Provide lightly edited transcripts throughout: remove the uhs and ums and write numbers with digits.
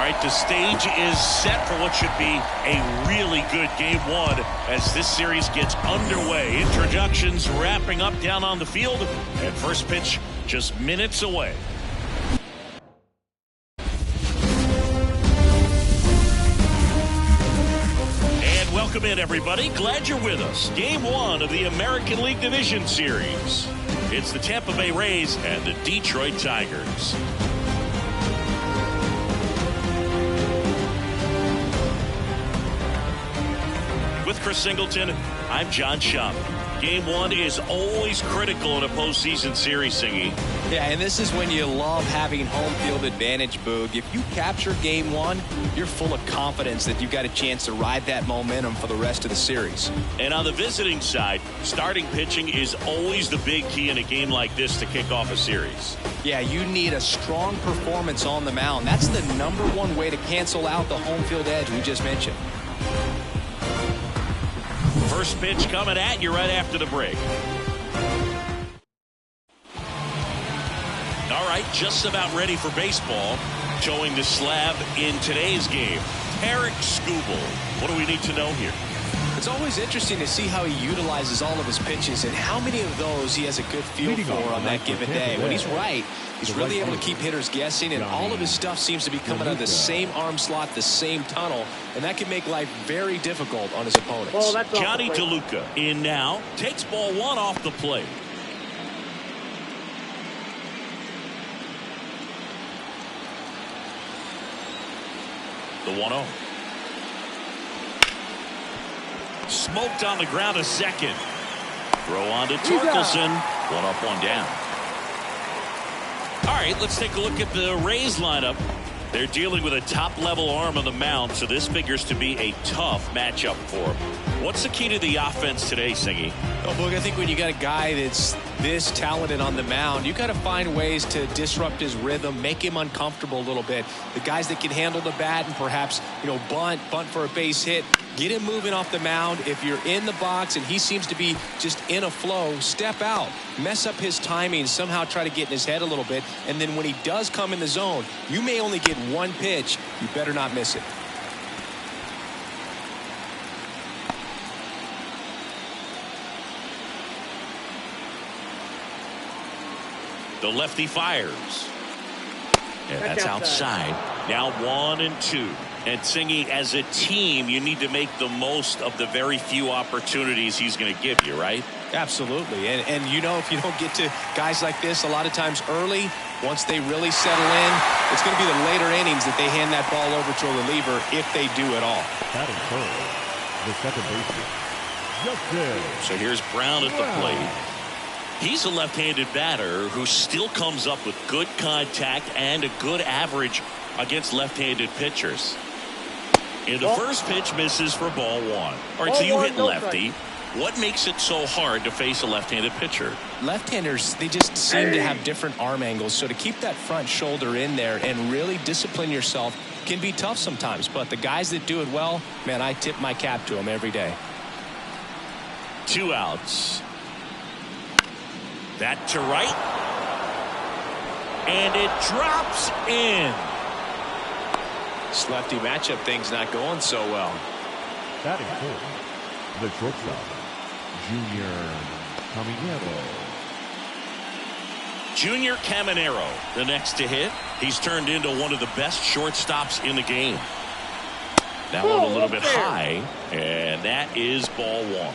right, the stage is set for what should be a really good game one as this series gets underway. Introductions wrapping up down on the field, and first pitch just minutes away. And welcome in, everybody. Glad you're with us. Game one of the American League Division Series. It's the Tampa Bay Rays and the Detroit Tigers. With Chris Singleton, I'm John Schaub. Game one is always critical in a postseason series, Singy. Yeah, and this is when you love having home field advantage, Boog. If you capture game one, you're full of confidence that you've got a chance to ride that momentum for the rest of the series. And on the visiting side, starting pitching is always the big key in a game like this to kick off a series. Yeah, you need a strong performance on the mound. That's the #1 way to cancel out the home field edge we just mentioned. First pitch coming at you right after the break. All right, just about ready for baseball. Showing the slab in today's game, Tarik Skubal. What do we need to know here? It's always interesting to see how he utilizes all of his pitches and how many of those he has a good feel for on that given day. When he's right, he's really able to keep hitters guessing, and all of his stuff seems to be coming out of the same arm slot, the same tunnel, and that can make life very difficult on his opponents. Johnny DeLuca in now, takes ball one off the plate. The 1-0. Smoked on the ground a second. Throw on to Torkelson. One up, one down. All right, let's take a look at the Rays lineup. They're dealing with a top-level arm on the mound, so this figures to be a tough matchup for them. What's the key to the offense today, Singy? Well, Boog, I think when you got a guy that's this talented on the mound, you got to find ways to disrupt his rhythm, make him uncomfortable a little bit. The guys that can handle the bat and perhaps, bunt for a base hit, get him moving off the mound. If you're in the box and he seems to be just in a flow, step out, mess up his timing, somehow try to get in his head a little bit, and then when he does come in the zone, you may only get one pitch. You better not miss it. The lefty fires. And that's outside. Now 1-2. And Singy, as a team, you need to make the most of the very few opportunities he's going to give you, right? Absolutely. And if you don't get to guys like this a lot of times early, once they really settle in, it's going to be the later innings that they hand that ball over to a reliever if they do at all. The second baseman. So here's Brown at the plate. He's a left-handed batter who still comes up with good contact and a good average against left-handed pitchers. And the first pitch misses for ball one. All right, so you hit lefty. What makes it so hard to face a left-handed pitcher? Left-handers, they just seem to have different arm angles. So to keep that front shoulder in there and really discipline yourself can be tough sometimes. But the guys that do it well, man, I tip my cap to them every day. 2 outs. That to right. And it drops in. This lefty matchup thing's not going so well. Batting fourth, the shortstop, Junior Caminero. Junior Caminero, the next to hit. He's turned into one of the best shortstops in the game. That one a little bit high, and that is ball one.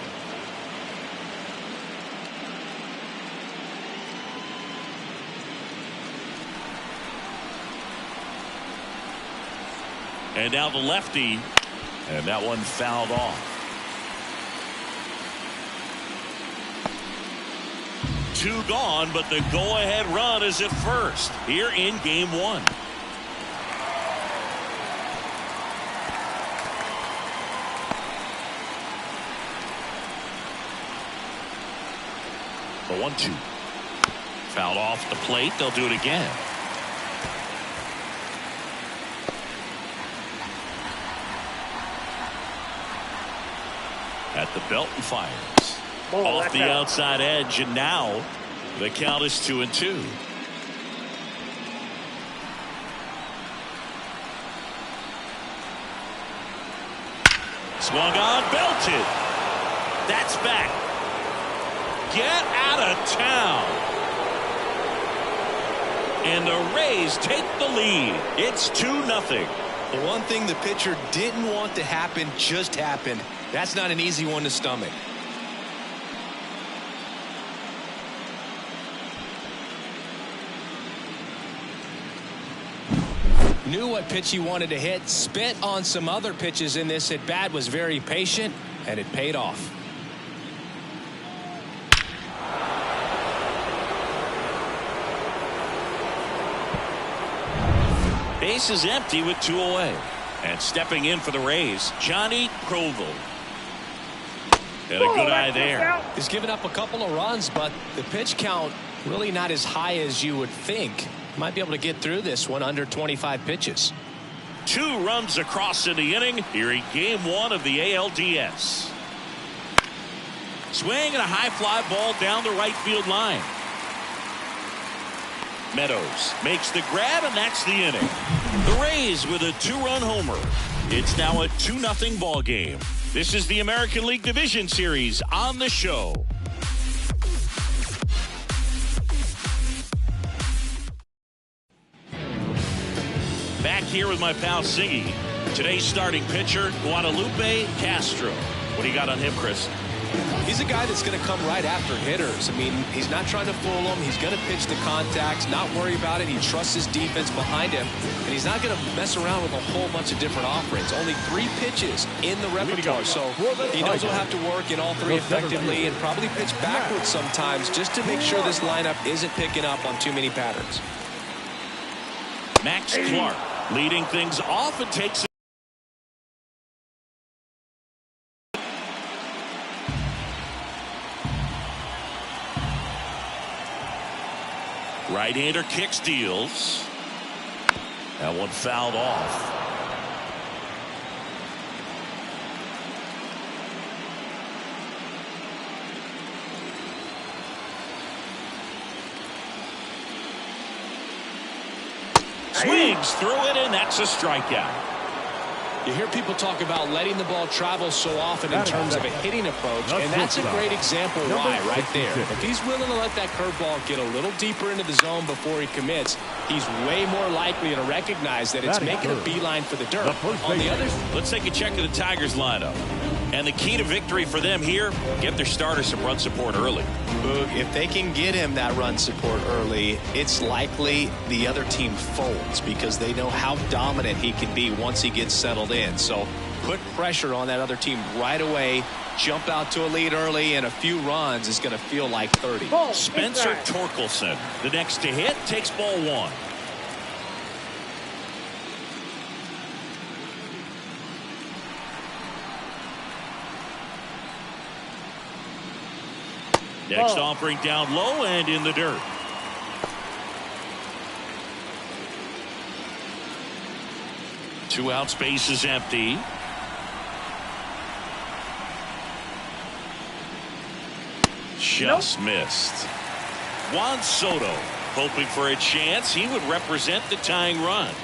And now the lefty, and that one fouled off. 2 gone, but the go-ahead run is at first here in game one. The 1-2. Fouled off the plate. They'll do it again. At the belt and fires. Off the outside edge, and now the count is 2-2. Swung on, belted. That's back. Get out of town. And the Rays take the lead. It's 2-0. The one thing the pitcher didn't want to happen just happened. That's not an easy one to stomach. Knew what pitch he wanted to hit. Spent on some other pitches in this at bat. Was very patient, and it paid off. Base is empty with 2 away. And stepping in for the Rays, Johnny Provil. And a good eye there. He's given up a couple of runs, but the pitch count really not as high as you would think. Might be able to get through this one under 25 pitches. 2 runs across in the inning here in game 1 of the ALDS. Swing and a high fly ball down the right field line. Meadows makes the grab, and that's the inning. The Rays with a 2-run homer. It's now a 2-0 ball game. This is the American League Division Series on the show. Back here with my pal Siggy. Today's starting pitcher, Guadalupe Castro. What do you got on him, Chris? He's a guy that's going to come right after hitters. I mean, he's not trying to fool them. He's going to pitch the contacts, not worry about it. He trusts his defense behind him, and he's not going to mess around with a whole bunch of different offerings. Only 3 pitches in the repertoire, so he knows he'll have to work in all 3 effectively and probably pitch backwards sometimes just to make sure this lineup isn't picking up on too many patterns. Max Clark leading things off and takes it. Right-hander kicks, deals. That one fouled off. Swings through it, and that's a strikeout. You hear people talk about letting the ball travel so often in terms of a hitting approach, and that's a great example why right there. If he's willing to let that curveball get a little deeper into the zone before he commits, he's way more likely to recognize that it's making a beeline for the dirt. On the other, let's take a check of the Tigers lineup. And the key to victory for them here, get their starter some run support early. Boog, if they can get him that run support early, it's likely the other team folds because they know how dominant he can be once he gets settled in. So put pressure on that other team right away, jump out to a lead early, and a few runs is going to feel like 30. Spencer Torkelson, the next to hit, takes ball 1. Next offering down low and in the dirt. Two out, space is empty. Just missed. Juan Soto hoping for a chance. He would represent the tying run.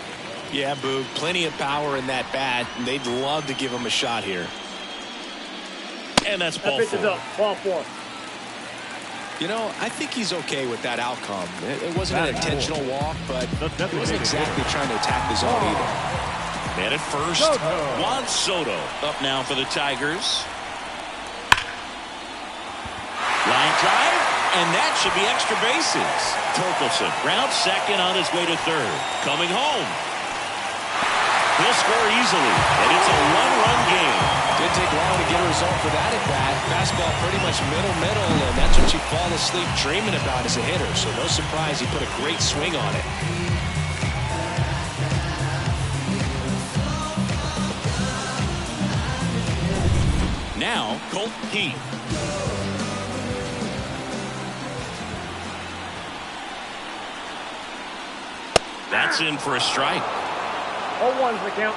Yeah, Boog, plenty of power in that bat. They'd love to give him a shot here. And that's ball 4. Ball 4. You know, I think he's okay with that outcome. It wasn't an intentional walk, but he wasn't exactly trying to attack the zone either. Man at first, Juan Soto up now for the Tigers. Line drive, and that should be extra bases. Torkelson round second on his way to third. Coming home. He'll score easily, and it's a 1-run game. Didn't take long to get a result for that at bat. Fastball pretty much middle, and that's what you fall asleep dreaming about as a hitter. So no surprise he put a great swing on it. Now, Colt Heath. That's in for a strike. 0-1's the count.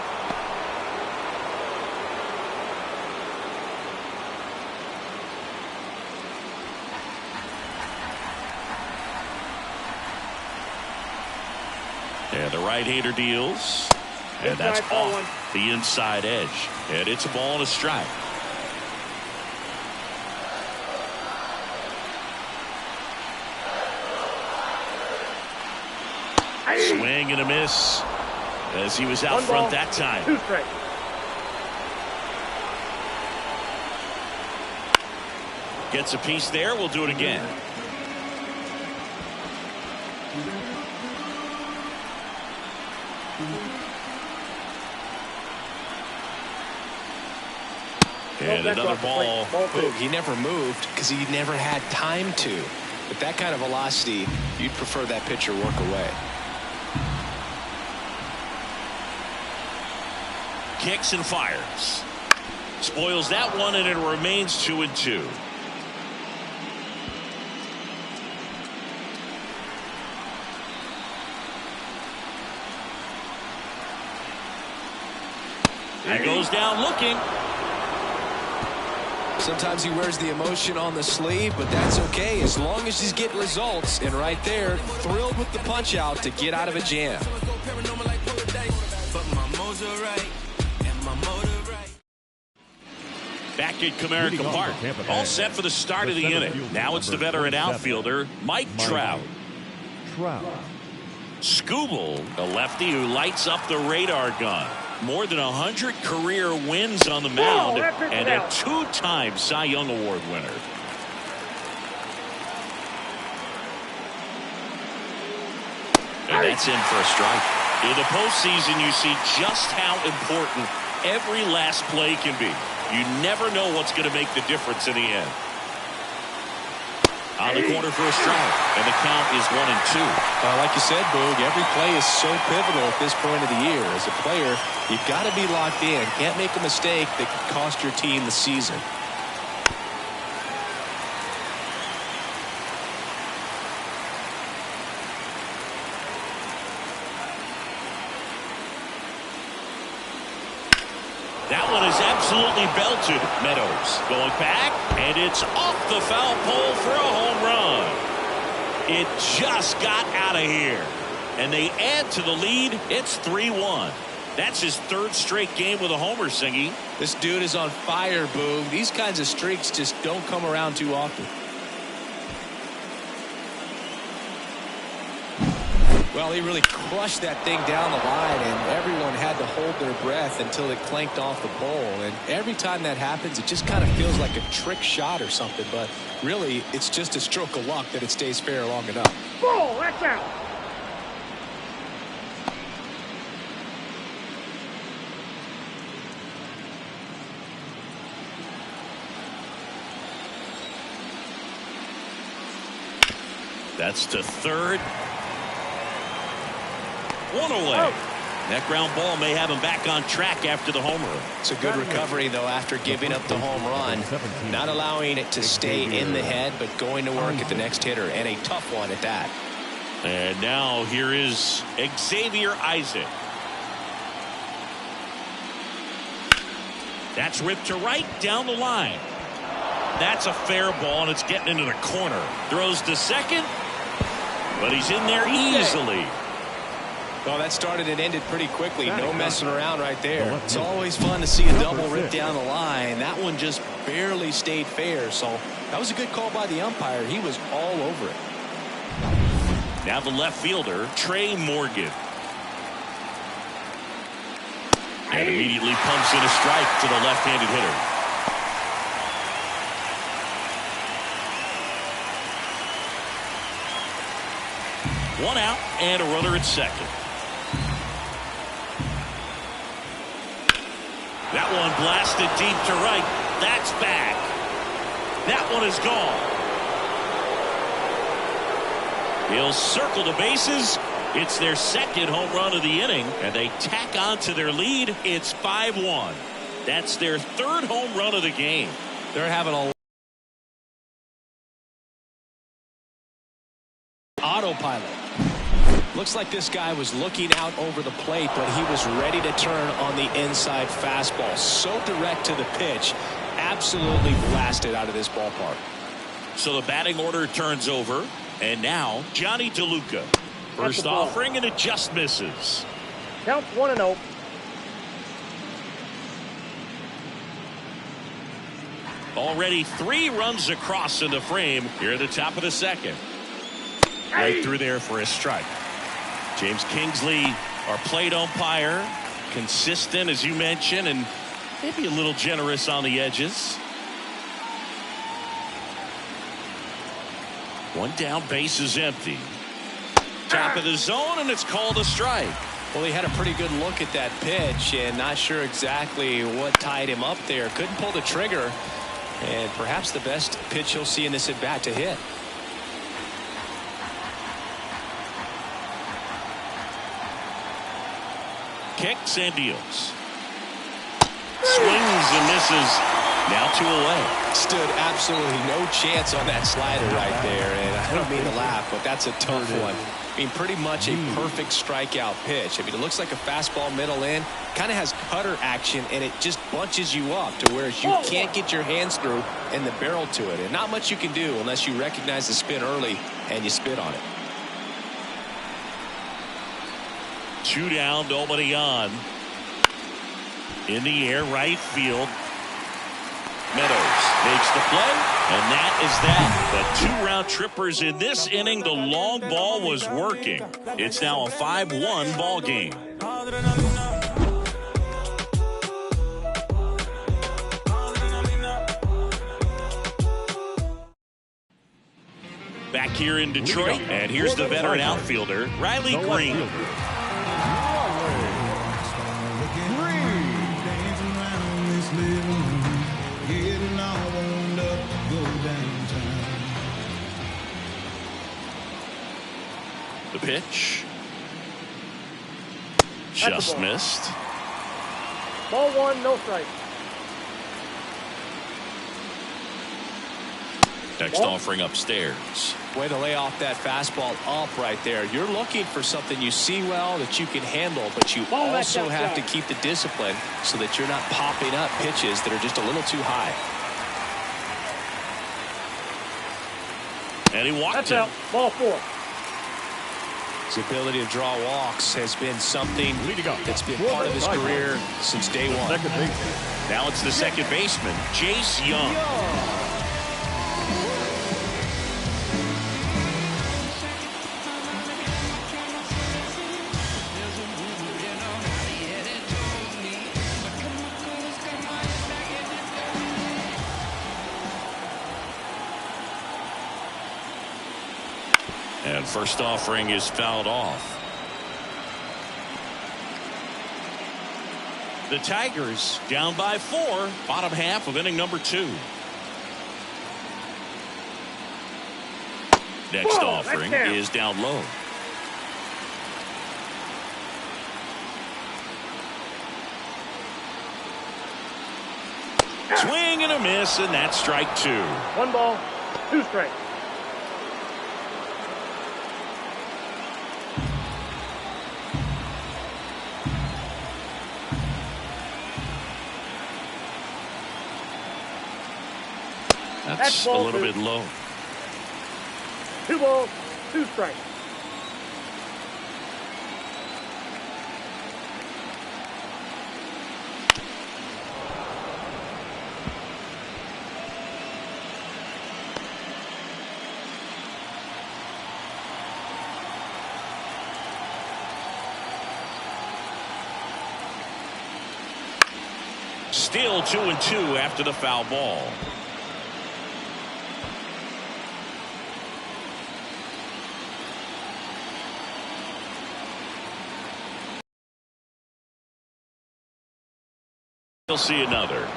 And the right-hander deals. And that's off. the inside edge. And it's a ball and a strike. Swing and a miss as he was out front that time. 2 strikes. Gets a piece there. We'll do it again. And another ball. He never moved because he never had time to. With that kind of velocity, you'd prefer that pitcher work away. Kicks and fires. Spoils that one, and it remains 2-2. He goes down looking. Sometimes he wears the emotion on the sleeve, but that's okay as long as he's getting results. And right there, thrilled with the punch out to get out of a jam. Back at Comerica Park, all set for the start of the inning. Now it's the veteran outfielder, Mike Trout. Skubal, a lefty who lights up the radar gun. More than 100 career wins on the mound and a 2-time Cy Young Award winner. And that's in for a strike. In the postseason, you see just how important every last play can be. You never know what's going to make the difference in the end. On the corner for a strike, and the count is 1-2. Like you said, Boog, every play is so pivotal at this point of the year. As a player, you've got to be locked in. Can't make a mistake that could cost your team the season. That one is absolutely belted. Meadows going back, and it's off the foul pole for a home run. It just got out of here, and they add to the lead. It's 3-1. That's his 3rd straight game with a homer, Singy. This dude is on fire, Boog. These kinds of streaks just don't come around too often. Well, he really crushed that thing down the line, and everyone had to hold their breath until it clanked off the pole. And every time that happens, it just kind of feels like a trick shot or something. But really, it's just a stroke of luck that it stays fair long enough. Ball, that's out. That's to third. One away. That ground ball may have him back on track after the homer. It's a good recovery, though, after giving up the home run. Not allowing it to stay in the head, but going to work at the next hitter, and a tough one at that. And now here is Xavier Isaac. That's ripped to right down the line. That's a fair ball, and it's getting into the corner. Throws to second, but he's in there easily. Well, that started and ended pretty quickly. No messing around right there. It's always fun to see a double rip down the line. That one just barely stayed fair. So that was a good call by the umpire. He was all over it. Now the left fielder, Trey Morgan. And immediately pumps in a strike to the left-handed hitter. One out and a runner at second. That one blasted deep to right. That's back. That one is gone. He'll circle the bases. It's their 2nd home run of the inning, and they tack on to their lead. It's 5-1. That's their 3rd home run of the game. They're having a autopilot. Looks like this guy was looking out over the plate, but he was ready to turn on the inside fastball. So direct to the pitch. Absolutely blasted out of this ballpark. So the batting order turns over, and now Johnny DeLuca. First offering, and it just misses. Counts 1-0. Already 3 runs across in the frame here at the top of the second. Right through there for a strike. James Kingsley, our plate umpire, consistent as you mentioned, and maybe a little generous on the edges. One down, base is empty. Top of the zone, and it's called a strike. Well, he had a pretty good look at that pitch and not sure exactly what tied him up there. Couldn't pull the trigger, and perhaps the best pitch he'll see in this at bat to hit. Kicks and deals. Swings and misses. Now 2 away. Stood absolutely no chance on that slider right there, and I don't mean to laugh, but that's a tough one. I mean, pretty much a perfect strikeout pitch. I mean, it looks like a fastball middle in, kind of has cutter action, and it just bunches you up to where you can't get your hands through and the barrel to it. And not much you can do unless you recognize the spin early and you spit on it. 2 down, nobody on. In the air, right field. Meadows makes the play, and that is that. But 2 round trippers in this inning. The long ball was working. It's now a 5-1 ball game. Back here in Detroit, and here's the veteran outfielder, Riley Green. The pitch. Just missed. Ball 1, no strike. Next offering upstairs. Way to lay off that fastball up right there. You're looking for something you see well that you can handle, but you also have to keep the discipline so that you're not popping up pitches that are just a little too high. And he walked That's him. out. Ball 4. His ability to draw walks has been something that's been part of his career since day one. Now it's the second baseman, Jace Young. And first offering is fouled off. The Tigers down by 4, bottom half of inning number 2. Next offering is down low. Swing and a miss, and that's strike 2. 1 ball, 2 strikes. That's a little bit low. 2 balls, 2 strikes. Still 2-2 after the foul ball. You'll see another.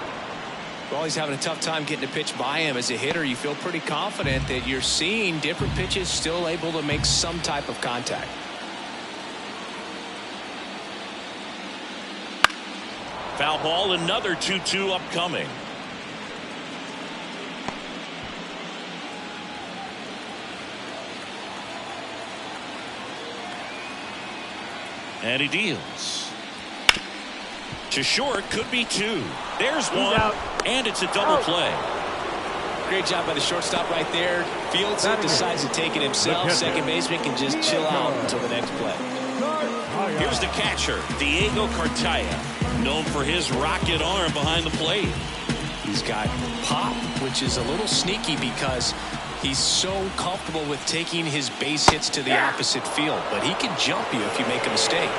Well, he's having a tough time getting a pitch by him. As a hitter, you feel pretty confident that you're seeing different pitches still able to make some type of contact. Foul ball, another 2-2 upcoming. And he deals. To short, could be 2. There's 1, and it's a double play. Great job by the shortstop right there. Fields it, decides to take it himself. Second baseman can just chill out until the next play. Here's the catcher, Diego Cartaya, known for his rocket arm behind the plate. He's got pop, which is a little sneaky because he's so comfortable with taking his base hits to the opposite field, but he can jump you if you make a mistake.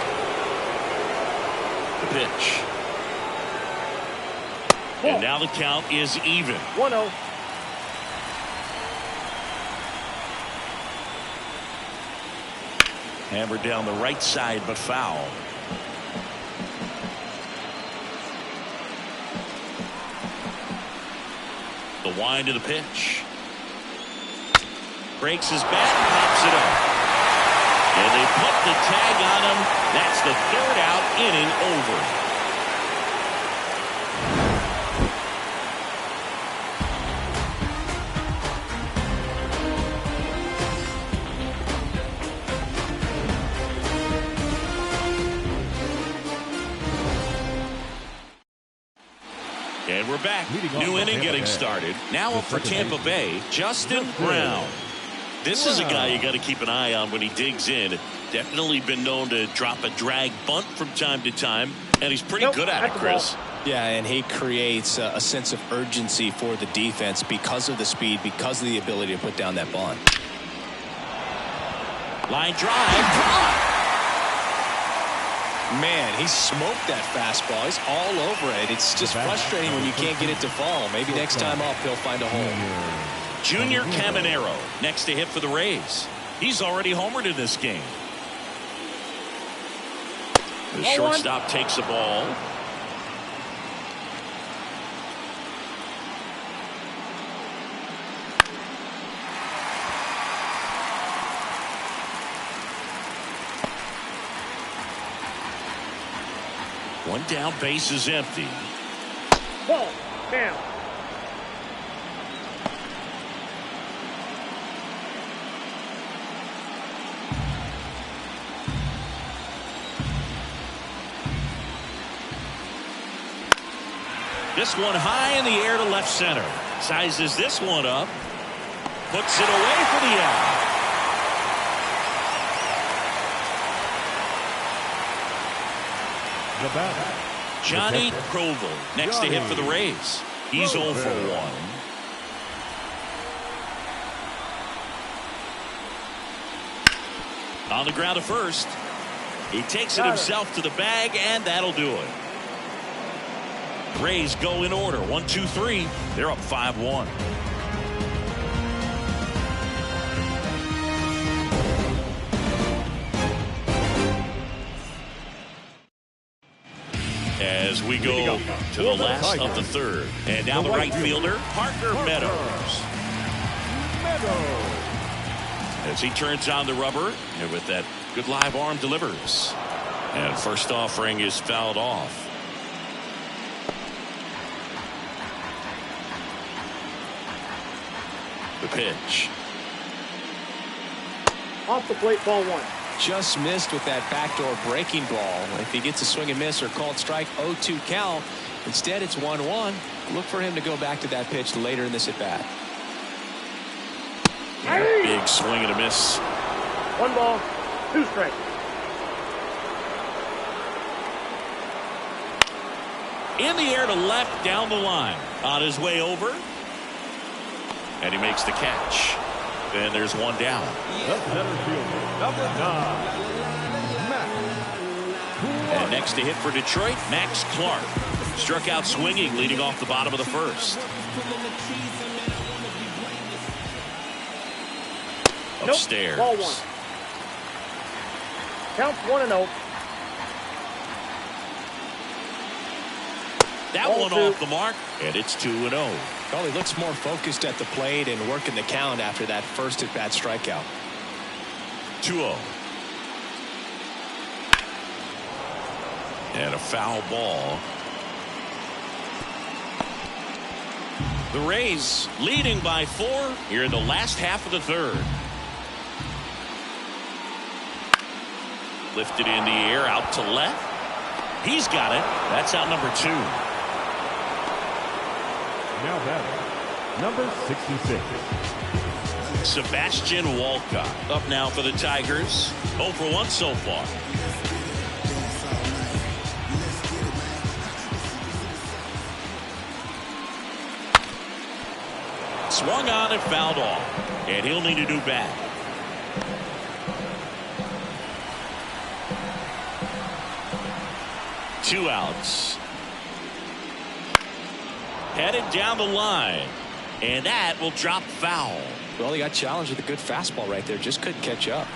The pitch. And now the count is even. 1-0. Hammered down the right side, but foul. The wind of the pitch. Breaks his bat and pops it up. And they put the tag on him. That's the third out, inning over. And we're back. New inning getting started. Now up for Tampa Bay, Justin Brown. This is a guy you got to keep an eye on when he digs in. Definitely been known to drop a drag bunt from time to time, and he's pretty good at it, Chris. Yeah, and he creates a sense of urgency for the defense because of the speed, because of the ability to put down that bunt. Line drive. Man, he smoked that fastball. He's all over it. It's just frustrating when you can't get it to fall. Maybe next time up he'll find a hole. Junior Caminero next to hit for the Rays. He's already homered in this game. The shortstop takes the ball. One down, base is empty. Ball. Down. This one high in the air to left center. Sizes this one up. Puts it away for the out. The batter, Johnny Kroval next to hit for the Rays. He's 0 for 1. On the ground to first. He takes it himself to the bag, and that'll do it. Rays go in order. 1, 2, 3. They're up 5-1. As we go to the last of the third. And now the right fielder, Parker Meadows. As he turns on the rubber, and with that good live arm delivers. And first offering is fouled off. The pitch. Off the plate, ball 1. Just missed with that backdoor breaking ball. If he gets a swing and miss or called strike, 0-2 count. Instead, it's 1-1. Look for him to go back to that pitch later in this at bat. Big swing and a miss. 1 ball, 2 strikes. In the air to left, down the line. On his way over. And he makes the catch. And there's one down. the center fielder, number 9, Max. And next to hit for Detroit, Max Clark. Struck out swinging, leading off the bottom of the first. Upstairs. Ball 1. Counts 1-0. That Ball one 2. off the mark, and it's 2-0. Well, he looks more focused at the plate and working the count after that first at-bat strikeout. 2-0. And a foul ball. The Rays leading by 4 here in the last half of the third. Lifted in the air, out to left. He's got it. That's out number 2. Now batting, number 66. Sebastian Walcott up now for the Tigers. 0 for 1 so far. swung on and fouled off. And he'll need a new bat. Two outs. Headed down the line. And that will drop foul. Well, he got challenged with a good fastball right there. Just couldn't catch up.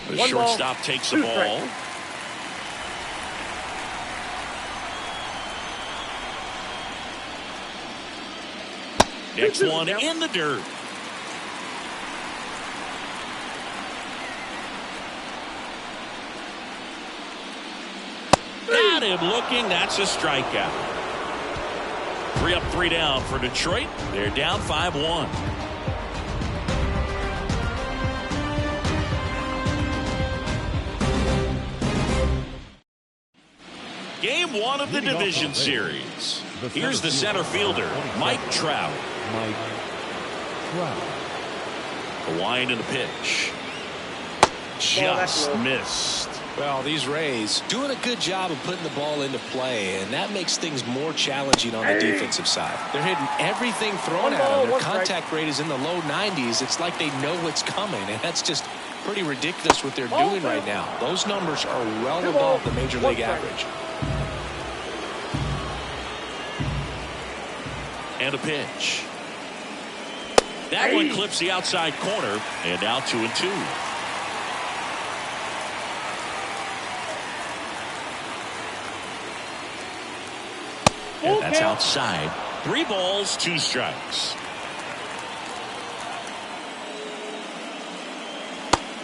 The One ball, shortstop takes the two ball. strikes. Next one in the dirt. Got him looking. That's a strikeout. 3 up, 3 down for Detroit. They're down 5-1. Game 1 of the division series. Here's the center fielder, Mike Trout. Mike Trout. The wind and the pitch. that's Just low. missed. Well, these Rays doing a good job of putting the ball into play, and that makes things more challenging on the defensive side. They're hitting everything thrown One at ball, them. Their one strike. contact rate is in the low 90s. It's like they know what's coming, and that's just pretty ridiculous what they're Ball doing two. right now. Those numbers are well Two above balls, the major one league strike. average. And a pitch. That one clips the outside corner, and now 2-2. And that's outside. 3 balls, 2 strikes.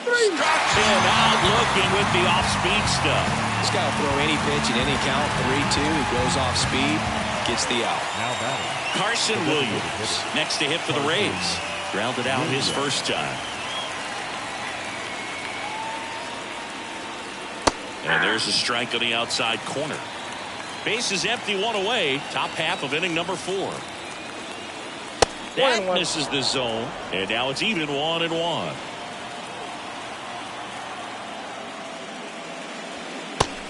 Struck him out looking with the off-speed stuff. He's got to throw any pitch in any count. 3-2. He goes off speed, gets the out. Now batting. Carson Williams next to hit for the Rays. Grounded out his first time. And there's a strike on the outside corner. Base is empty, 1 away. Top half of inning number 4. That 1-1. misses the zone. And now it's even 1-1.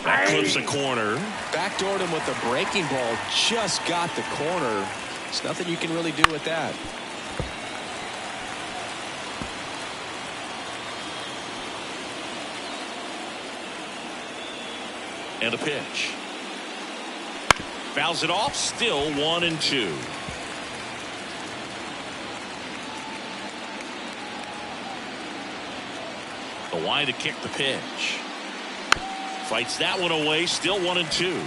That clips the corner. Backdoored him with the breaking ball. Just got the corner. There's nothing you can really do with that. And a pitch. Fouls it off. Still 1-2. The wind to kick the pitch. Fights that one away. Still 1-2.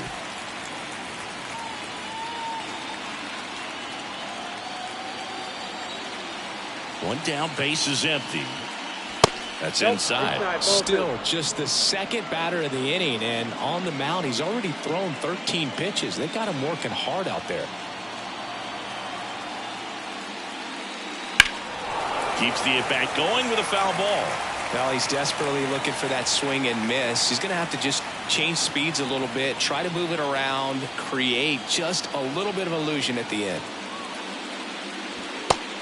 One down, base is empty. That's inside. Still just the second batter of the inning, and on the mound he's already thrown 13 pitches. They got him working hard out there. Keeps the at-bat going with a foul ball. Well, he's desperately looking for that swing and miss. He's going to have to just change speeds a little bit, try to move it around, create just a little bit of illusion at the end.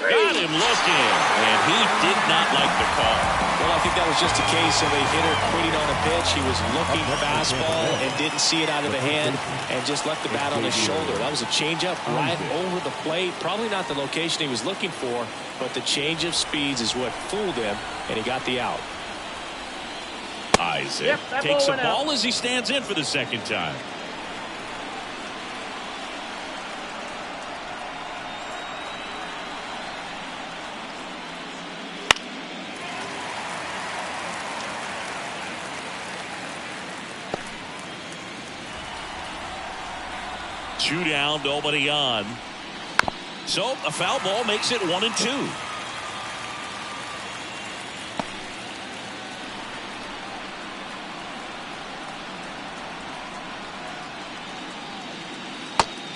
Got him looking, and he did not like the call. Well, I think that was just a case of a hitter quitting on a pitch. He was looking for fastball and didn't see it out of the hand and just left the bat on his shoulder. That was a changeup right over the plate. Probably not the location he was looking for, but the change of speeds is what fooled him, and he got the out. Isaac takes the ball as he stands in for the second time. Two down, nobody on. So a foul ball makes it 1-2.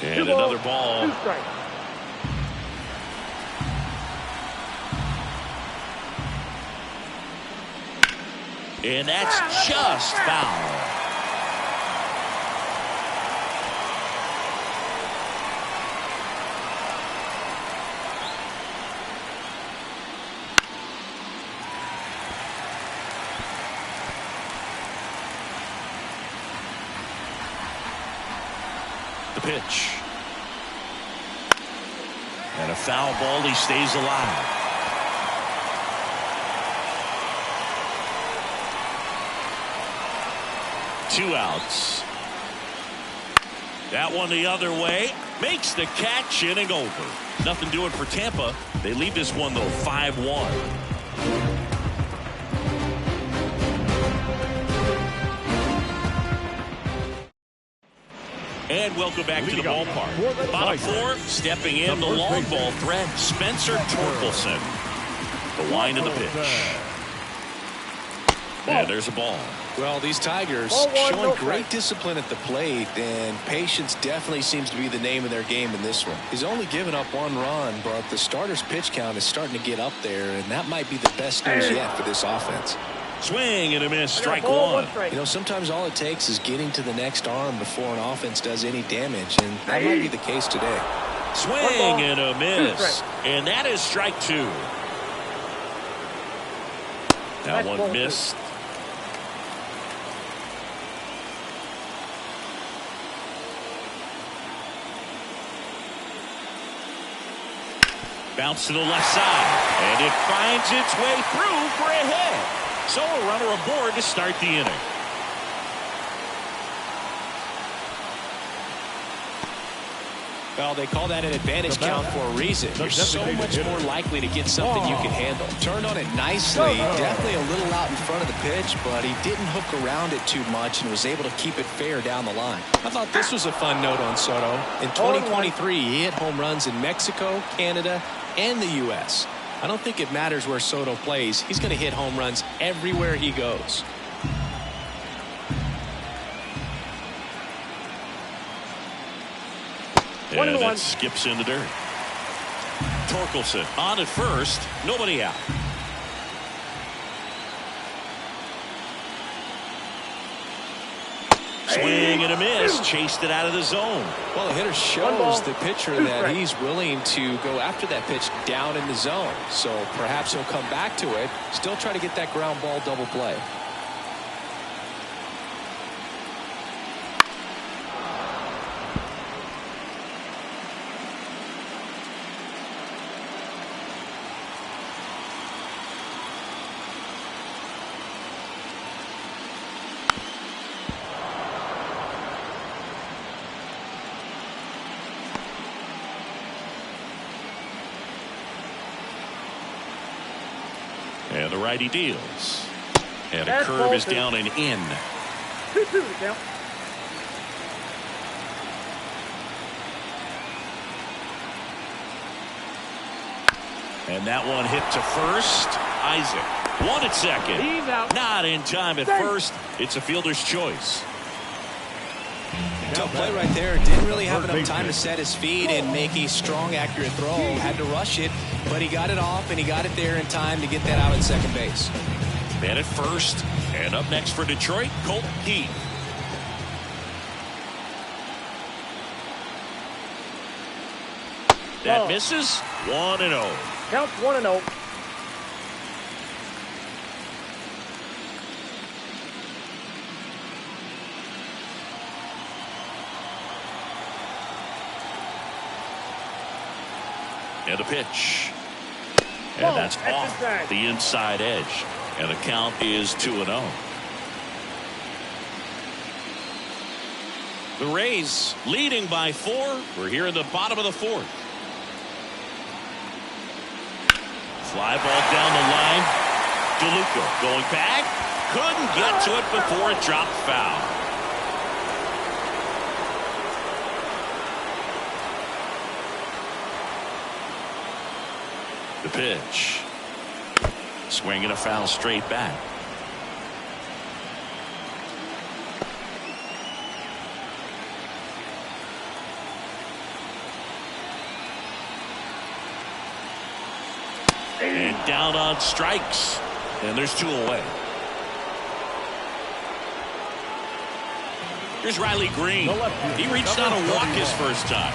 And another ball. 2 strikes. And that's just foul. pitch. And a foul ball. He stays alive. Two outs. That one the other way. Makes the catch, inning over. Nothing doing for Tampa. They lead this one, though, 5-1. And welcome back to the ballpark. Bottom four, stepping in, the long ball threat, Spencer Torkelson. The line of the pitch. And there's a ball. Well, these Tigers showing great discipline at the plate, and patience definitely seems to be the name of their game in this one. He's only given up 1 run, but the starter's pitch count is starting to get up there, and that might be the best news yet for this offense. Swing and a miss, strike one. You know, sometimes all it takes is getting to the next arm before an offense does any damage, and that might be the case today. Swing and a miss, and that is strike two. That one missed. Bounce to the left side, and it finds its way through for a hit. So a runner aboard to start the inning. Well, they call that an advantage count for a reason. You're so much more likely to get something you can handle. Turned on it nicely, definitely a little out in front of the pitch, but he didn't hook around it too much and was able to keep it fair down the line. I thought this was a fun note on Soto. In 2023, he hit home runs in Mexico, Canada, and the U.S. I don't think it matters where Soto plays. He's going to hit home runs everywhere he goes. And that skips in the dirt. Torkelson on at first, nobody out. Swing and a miss, chased it out of the zone. Well, the hitter shows the pitcher that he's willing to go after that pitch down in the zone. So perhaps he'll come back to it, still try to get that ground ball double play. And the righty deals. And a curve is down and in. 2-2 to count. And that one hit to first. Isaac. One at second. He's out. Not in time at first. It's a fielder's choice. Tough play right there. Didn't really have enough time to set his feet and make a strong, accurate throw. Had to rush it, but he got it off, and he got it there in time to get that out at second base. Man at first. And up next for Detroit, Colt Heath. That misses. 1-0. Counts 1-0. And a pitch. And that's off the inside edge. And the count is 2-0. The Rays leading by 4. We're here in the bottom of the 4th. Fly ball down the line. DeLuca going back. Couldn't get to it before it dropped foul. The pitch. Swinging a foul straight back. And down on strikes. And there's 2 away. Here's Riley Green. He reached out to walk his first time.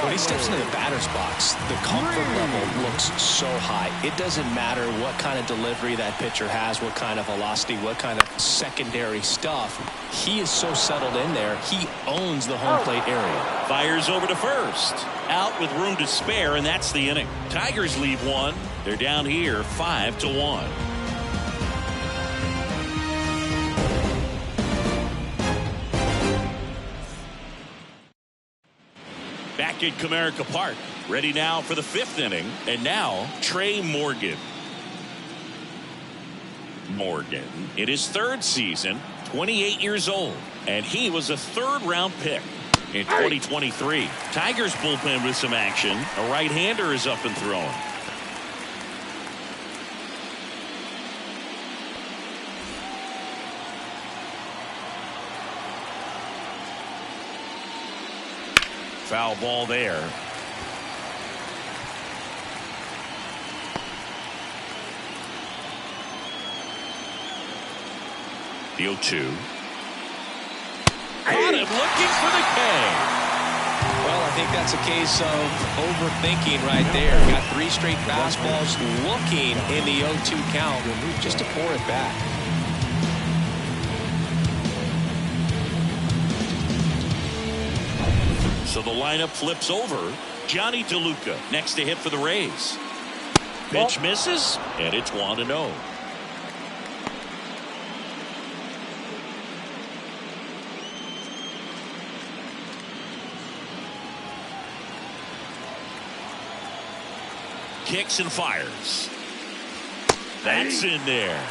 When he steps into the batter's box, the comfort level looks so high. It doesn't matter what kind of delivery that pitcher has, what kind of velocity, what kind of secondary stuff. He is so settled in there, he owns the home plate area. Fires over to first. Out with room to spare, and that's the inning. Tigers leave one. They're down here 5-1. Back at Comerica Park, ready now for the 5th inning, and now Trey Morgan. Morgan in his 3rd season, 28 years old, and he was a 3rd-round pick in 2023. Tigers bullpen with some action. A right-hander is up and throwing. Foul ball there. The 0-2. Caught him looking for the K. Well, I think that's a case of overthinking right there. Got 3 straight fastballs looking in the 0-2 count just to pour it back. So the lineup flips over. Johnny DeLuca next to hit for the Rays. Pitch misses, and it's 1-0. Kicks and fires. That's in there.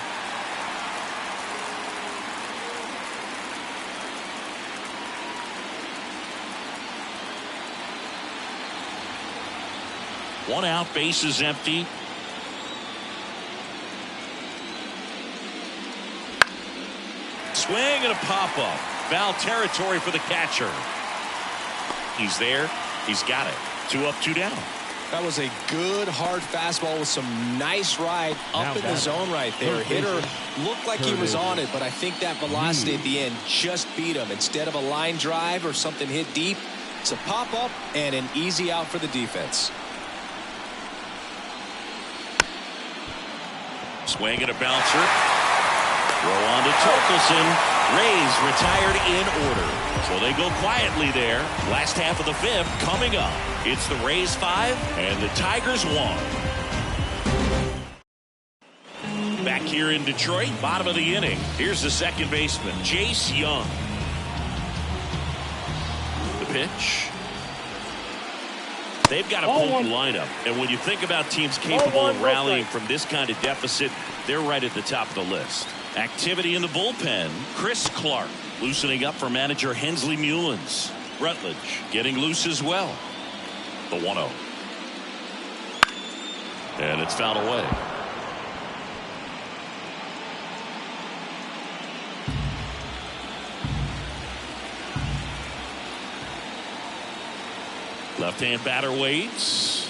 One out, base is empty. Swing and a pop-up. Foul territory for the catcher. He's there. He's got it. 2 up, 2 down. That was a good hard fastball with some nice ride up in the zone right there. Hitter looked like he was on it, but I think that velocity at the end just beat him. Instead of a line drive or something hit deep, it's a pop-up and an easy out for the defense. Swing and a bouncer. Throw on to Torkelson. Rays retired in order. So they go quietly there. Last half of the 5th coming up. It's the Rays 5 and the Tigers 1. Back here in Detroit, bottom of the inning. Here's the second baseman, Jace Young. The pitch. They've got a potent lineup, and when you think about teams capable of rallying from this kind of deficit, they're right at the top of the list. Activity in the bullpen. Chris Clark loosening up for manager Hensley Mullins. Rutledge getting loose as well. The 1-0. And it's fouled away. Left-hand batter waits.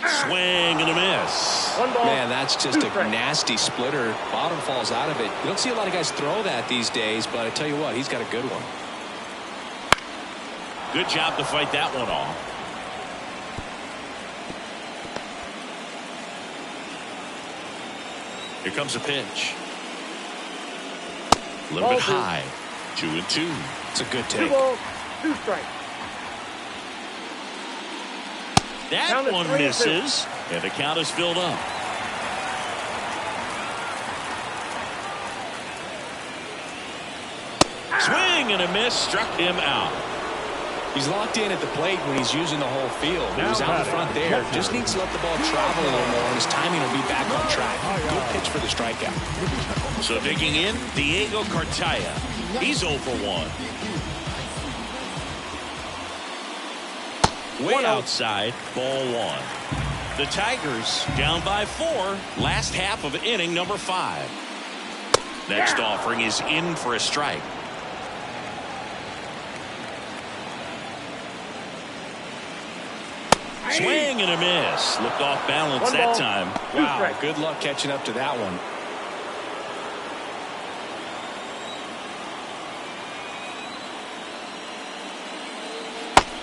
Swing and a miss. Man, that's just a nasty splitter. Bottom falls out of it. You don't see a lot of guys throw that these days, but I tell you what, he's got a good one. Good job to fight that one off. Here comes a pitch. A little bit high. 2-2. It's a good 2 take. balls, 2 strikes. That one misses, and the count is filled up. Swing and a miss, struck him out. He's locked in at the plate when he's using the whole field. He was out in front there. Just needs to let the ball travel a little more, and his timing will be back on track. Good pitch for the strikeout. So digging in, Diego Cartaya. He's 0 for 1. Way outside, ball 1. The Tigers down by 4. Last half of inning number 5. Next offering is in for a strike. Swing and a miss. Looked off balance that time. Wow, good luck catching up to that one.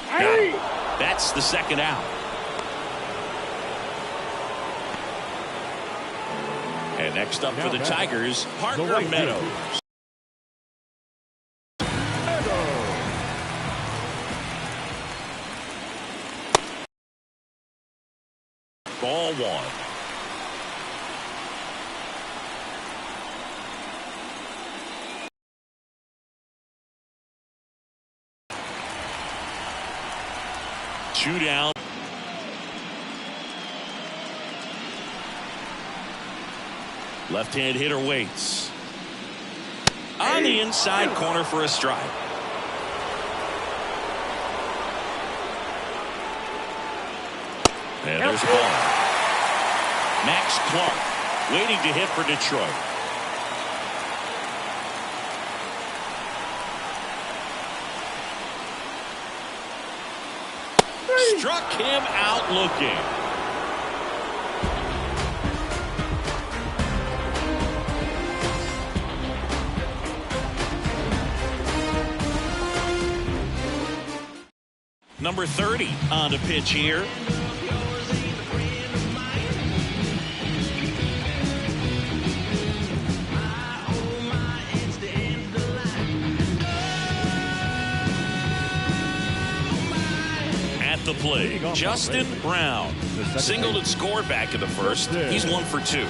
Got him. That's the second out. And next up for the Tigers, Parker Meadows. Ball one. Two down. Left-hand hitter waits. On the inside corner for a strike. And there's a ball. Max Clark waiting to hit for Detroit. Struck him out looking. Number 30 on the pitch here. The play, Justin Brown singled and scored back in the first. He's 1 for 2.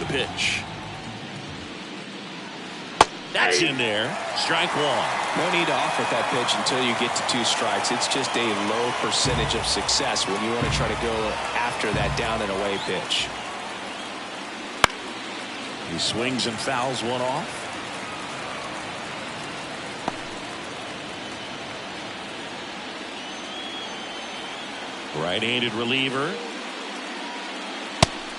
The pitch. That's in there. Strike one. No need to offer that pitch until you get to 2 strikes. It's just a low percentage of success when you want to try to go after that down and away pitch. He swings and fouls one off. Right-handed reliever.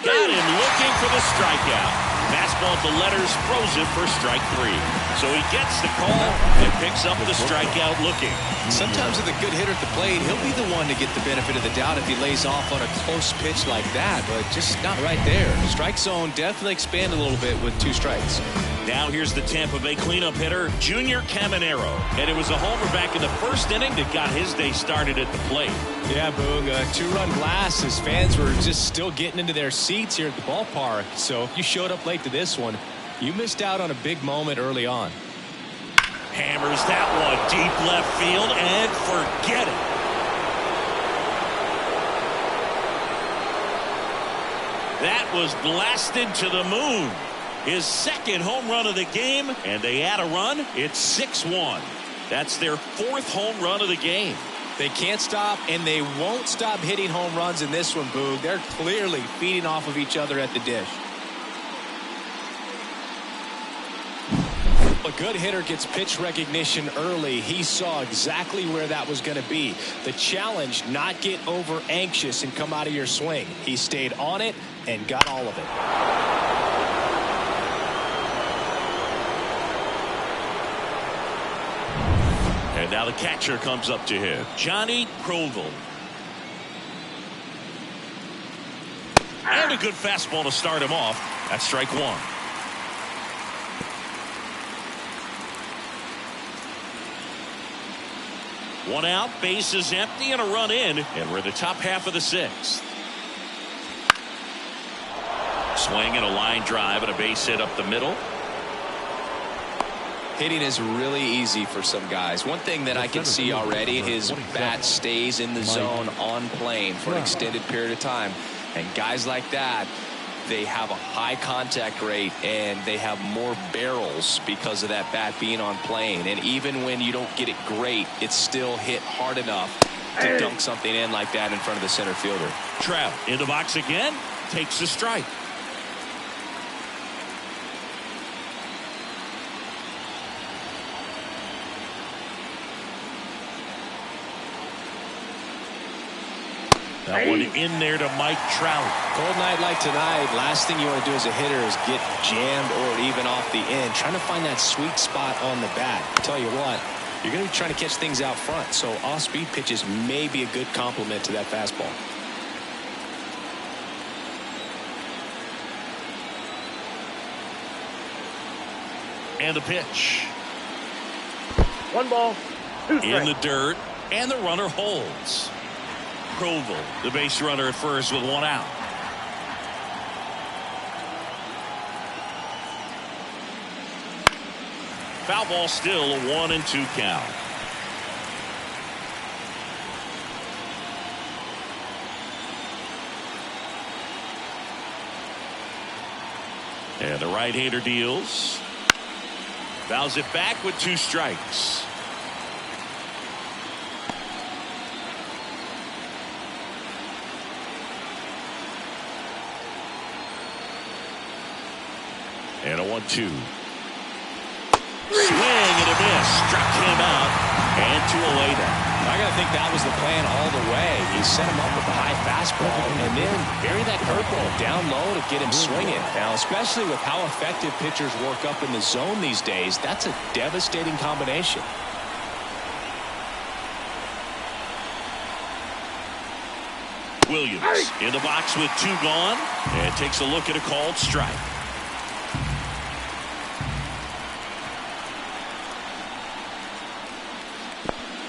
Got him looking for the strikeout. Fastball to letters, frozen for strike 3. So he gets the call and picks up the strikeout looking. Sometimes with a good hitter at the plate, he'll be the one to get the benefit of the doubt if he lays off on a close pitch like that, but just not right there. Strike zone definitely expanded a little bit with 2 strikes. Now here's the Tampa Bay cleanup hitter, Junior Caminero. And it was a homer back in the first inning that got his day started at the plate. Yeah, Boog, a 2-run blast. His fans were just still getting into their seats here at the ballpark. So if you showed up late to this one, you missed out on a big moment early on. Hammers that one deep left field and forget it. That was blasted to the moon. His second home run of the game, and they add a run. It's 6-1. That's their 4th home run of the game. They can't stop, and they won't stop hitting home runs in this one, Boog. They're clearly feeding off of each other at the dish. A good hitter gets pitch recognition early. He saw exactly where that was going to be. The challenge, not get over anxious and come out of your swing. He stayed on it and got all of it. And now the catcher comes up to him, Johnny Provil. And a good fastball to start him off. That's strike 1. One out, base is empty, and a run in, and we're in the top half of the 6th. Swing and a line drive and a base hit up the middle. Hitting is really easy for some guys. One thing that I can see already, his bat stays in the zone on plane for an extended period of time. And guys like that, they have a high contact rate and they have more barrels because of that bat being on plane. And even when you don't get it great, it's still hit hard enough to dunk something in like that in front of the center fielder. Trout in the box again, takes a strike. That one in there to Mike Trout. Cold night like tonight, last thing you want to do as a hitter is get jammed or even off the end. Trying to find that sweet spot on the bat. Tell you what, you're going to be trying to catch things out front, so off-speed pitches may be a good complement to that fastball. And the pitch. 1 ball. 2 In the strikes. dirt, and the runner holds. Provil, the base runner at first with 1 out. Foul ball still, a 1-2 count. And the right-hander deals. Fouls it back with 2 strikes. And a 1-2. Swing and a miss. Struck him out. And 2 away now. I got to think that was the plan all the way. He set him up with the high fastball and then bury that curveball down low to get him swinging. Now, especially with how effective pitchers work up in the zone these days, that's a devastating combination. Williams in the box with 2 gone and takes a look at a called strike.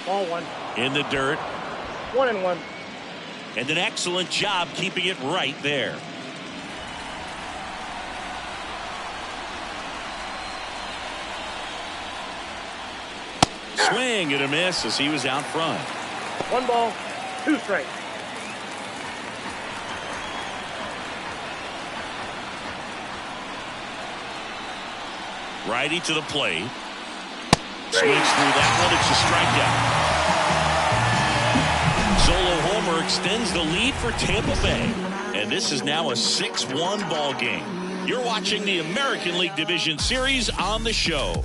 Ball 1. In the dirt. 1-1. And an excellent job keeping it right there. Swing and a miss as he was out front. 1 ball, 2 strikes. Righty to the plate. Swings through that one. It's a strikeout. Solo homer extends the lead for Tampa Bay. And this is now a 6-1 ball game. You're watching the American League Division Series on the show.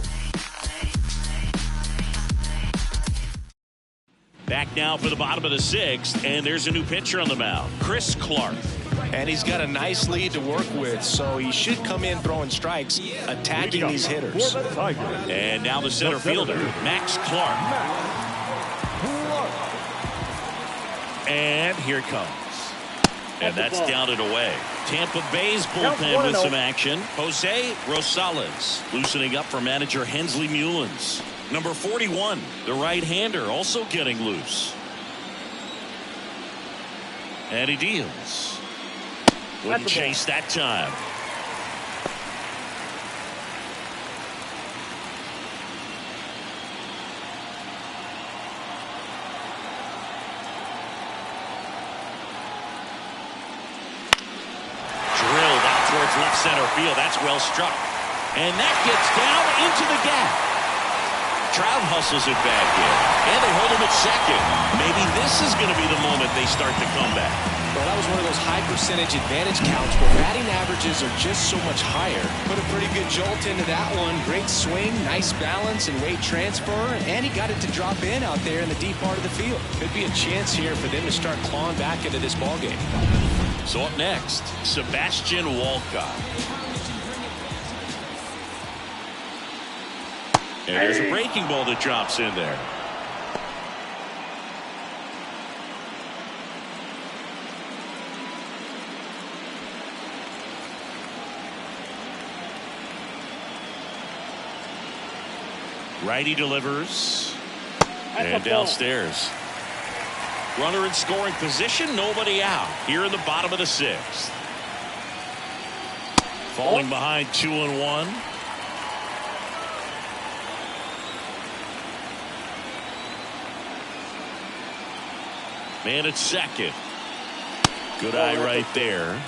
Back now for the bottom of the 6th, and there's a new pitcher on the mound, Chris Clark. And he's got a nice lead to work with, so he should come in throwing strikes, attacking these hitters. And now the center fielder, Max Clark. And here it comes. And that's down and away. Tampa Bay's bullpen with some action. Jose Rosales loosening up for manager Hensley Mullins. Number 41, the right-hander, also getting loose. And he deals. Wouldn't chase that time. Drilled out towards left center field. That's well struck. And that gets down into the gap. Trout hustles it back in. And they hold him at second. Maybe this is going to be the moment they start the comeback. Well, that was one of those high percentage advantage counts where batting averages are just so much higher. Put a pretty good jolt into that one. Great swing, nice balance and weight transfer, and he got it to drop in out there in the deep part of the field. Could be a chance here for them to start clawing back into this ballgame. So up next, Sebastian Walcott. And there's a breaking ball that drops in there. Righty delivers. And downstairs. Runner in scoring position, nobody out. Here in the bottom of the 6th. Falling behind 2-1. Man at second. Good eye right there.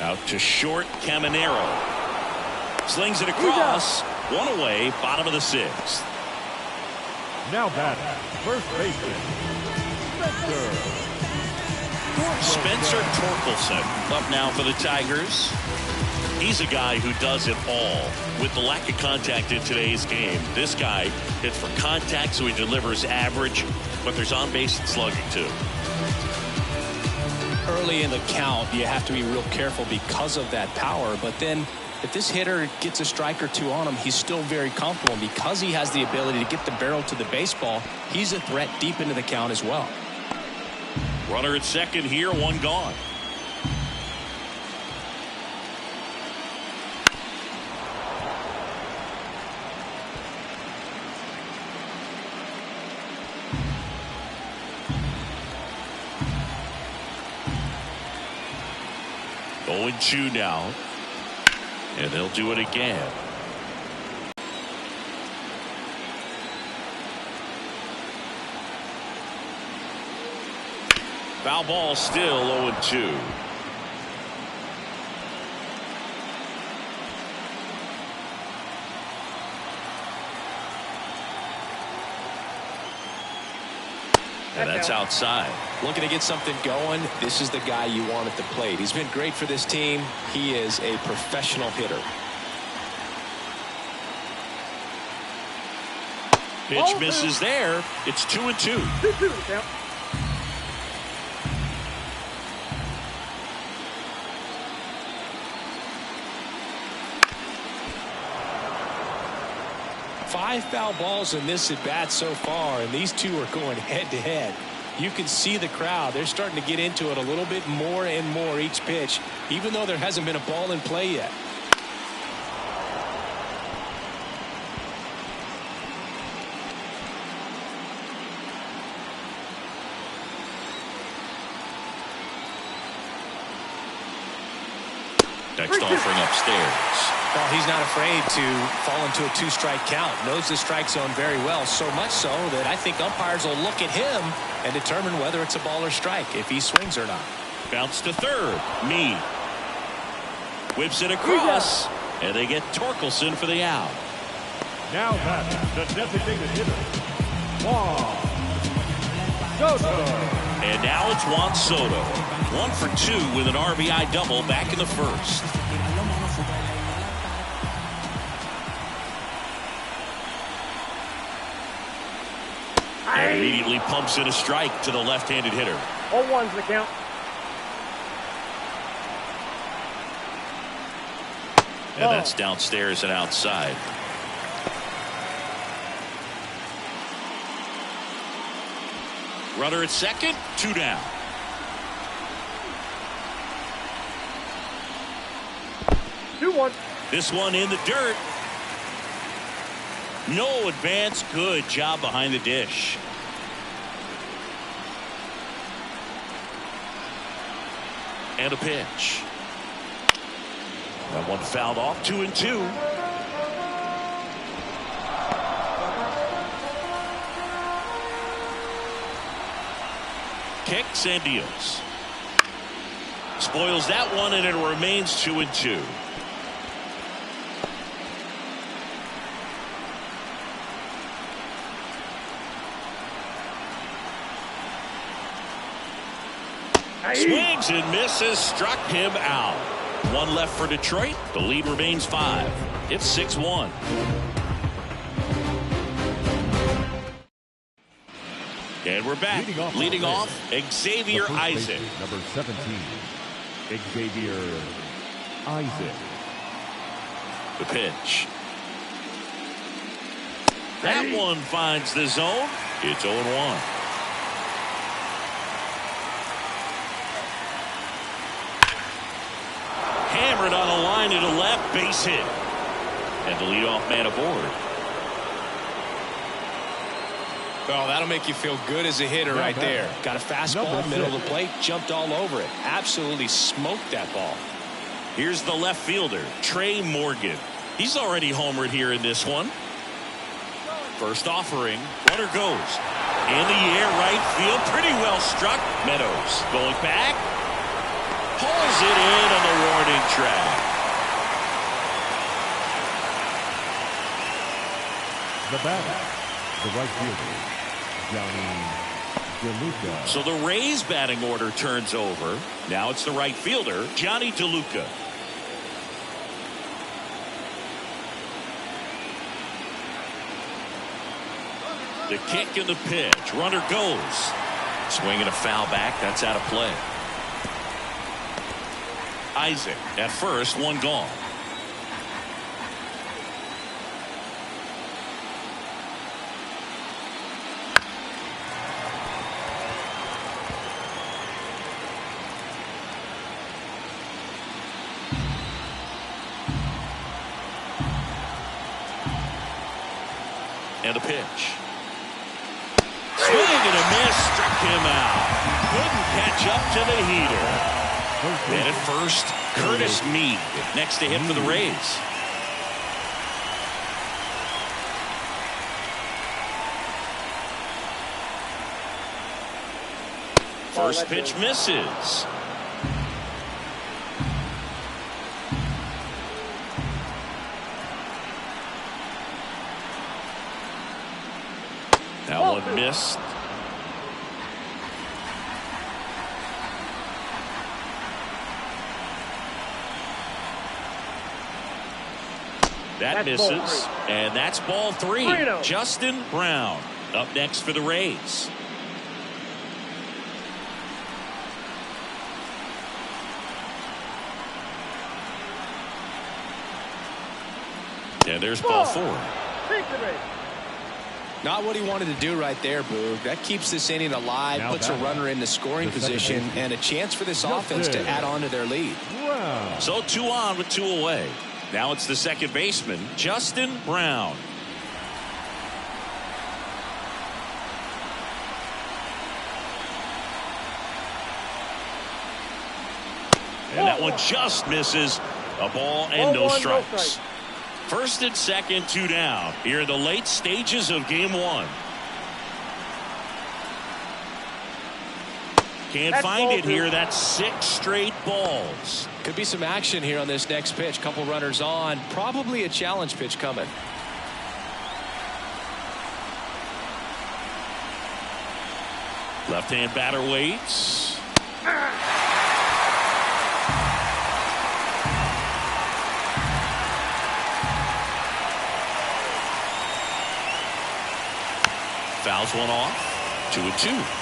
Out to short, Caminero. Slings it across. 1 away, bottom of the 6th. Now batting, first baseman, Spencer Torkelson up now for the Tigers. He's a guy who does it all. With the lack of contact in today's game, this guy hits for contact, so he delivers average, but there's on-base and slugging too. Early in the count, you have to be real careful because of that power, but then if this hitter gets a strike or two on him, he's still very comfortable. And because he has the ability to get the barrel to the baseball, he's a threat deep into the count as well. Runner at second here, 1 gone. 0-2 now. And they'll do it again. Foul ball, still 0-2. And that's outside. Looking to get something going. This is the guy you want at the plate. He's been great for this team. He is a professional hitter. Pitch misses there. It's 2-2. 2-2 count. Five foul balls in this at bat so far, and these two are going head to head. You can see the crowd. They're starting to get into it a little bit more and more each pitch, even though there hasn't been a ball in play yet. Next offering upstairs. Well, he's not afraid to fall into a two-strike count. Knows the strike zone very well, so much so that I think umpires will look at him and determine whether it's a ball or strike, if he swings or not. Bounce to third. Meade whips it across, and they get Torkelson for the out. Now batting, the designated hitter, Juan Soto. And now it's Juan Soto. 1 for 2 with an RBI double back in the first. And immediately pumps in a strike to the left-handed hitter. 0-1's the count. And that's downstairs and outside. Runner at second, 2 down. This one in the dirt. No advance. Good job behind the dish. And a pitch. That one fouled off. 2-2. Kicks and deals. Spoils that one, and it remains 2-2. Swings and misses, struck him out. 1 left for Detroit. The lead remains 5. It's 6-1. And we're back. Leading off Xavier Isaac. Number 17, Xavier Isaac. The pitch. That one finds the zone. It's 0-1. Hammered on a line to the left, base hit. And the leadoff man aboard. Oh, that'll make you feel good as a hitter right there. Got a fastball, middle of the plate, jumped all over it. Absolutely smoked that ball. Here's the left fielder, Trey Morgan. He's already homered here in this one. First offering, runner goes. In the air, right field, pretty well struck. Meadows going back. Pulls it in on the warning track. The batter, the right fielder, Johnny DeLuca. So the Rays batting order turns over. Now it's the right fielder, Johnny DeLuca. The kick and the pitch. Runner goes. Swinging a foul back. That's out of play. Isaac at first, 1 gone. And a pitch. Swing and a miss, struck him out. Couldn't catch up to the heater. And at first, Curtis Mead next to hit for the Rays. First pitch misses. That one missed. That misses, and that's ball three. Justin Brown up next for the Rays. And there's ball four. Not what he wanted to do right there, Boog. That keeps this inning alive, Now puts a runner in the scoring position, and a chance for this offense to add on to their lead. Brown. So 2 on with 2 away. Now it's the second baseman, Justin Brown. And that one just misses. A ball and no strikes. First and second, 2 down. Here in the late stages of game 1. Can't find it here. That's 6 straight balls. Could be some action here on this next pitch. Couple runners on. Probably a challenge pitch coming. Left-hand batter waits. Fouls one off. 2-2.